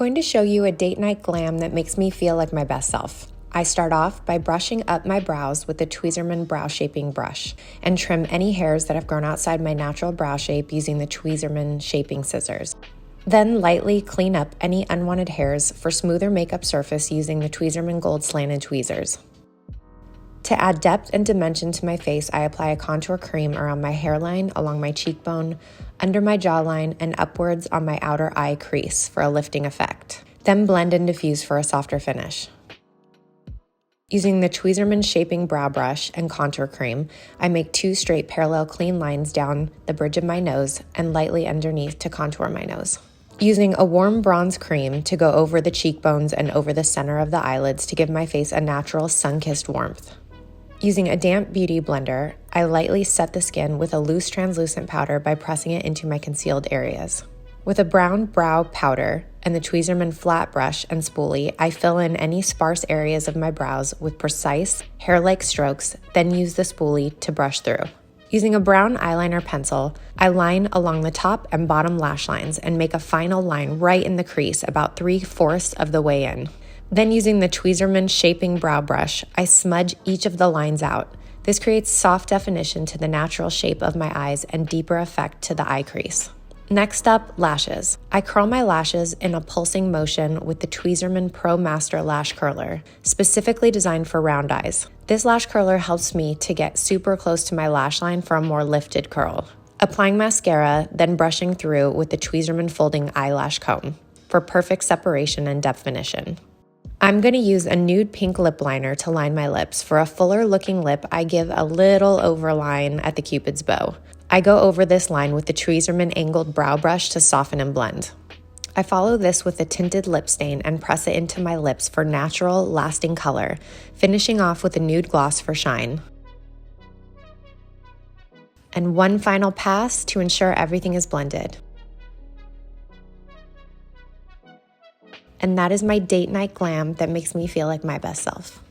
going to show you a date night glam that makes me feel like my best self. I start off by brushing up my brows with the Tweezerman brow shaping brush and trim any hairs that have grown outside my natural brow shape using the Tweezerman shaping scissors. Then lightly clean up any unwanted hairs for smoother makeup surface using the Tweezerman gold slanted tweezers. To add depth and dimension to my face, I apply a contour cream around my hairline, along my cheekbone, under my jawline, and upwards on my outer eye crease for a lifting effect. Then blend and diffuse for a softer finish. Using the Tweezerman shaping brow brush and contour cream, I make 2 straight parallel clean lines down the bridge of my nose and lightly underneath to contour my nose. Using a warm bronze cream to go over the cheekbones and over the center of the eyelids to give my face a natural sun-kissed warmth. Using a damp beauty blender, I lightly set the skin with a loose translucent powder by pressing it into my concealed areas. With a brown brow powder and the Tweezerman flat brush and spoolie, I fill in any sparse areas of my brows with precise, hair-like strokes, then use the spoolie to brush through. Using a brown eyeliner pencil, I line along the top and bottom lash lines and make a final line right in the crease about 3/4 of the way in. Then using the Tweezerman shaping brow brush, I smudge each of the lines out. This creates soft definition to the natural shape of my eyes and deeper effect to the eye crease. Next up, lashes. I curl my lashes in a pulsing motion with the Tweezerman Pro Master Lash Curler, specifically designed for round eyes. This lash curler helps me to get super close to my lash line for a more lifted curl. Applying mascara, then brushing through with the Tweezerman folding eyelash comb for perfect separation and definition. I'm going to use a nude pink lip liner to line my lips. For a fuller looking lip, I give a little overline at the Cupid's bow. I go over this line with the Tweezerman angled brow brush to soften and blend. I follow this with a tinted lip stain and press it into my lips for natural, lasting color, finishing off with a nude gloss for shine. And one final pass to ensure everything is blended. And that is my date night glam that makes me feel like my best self.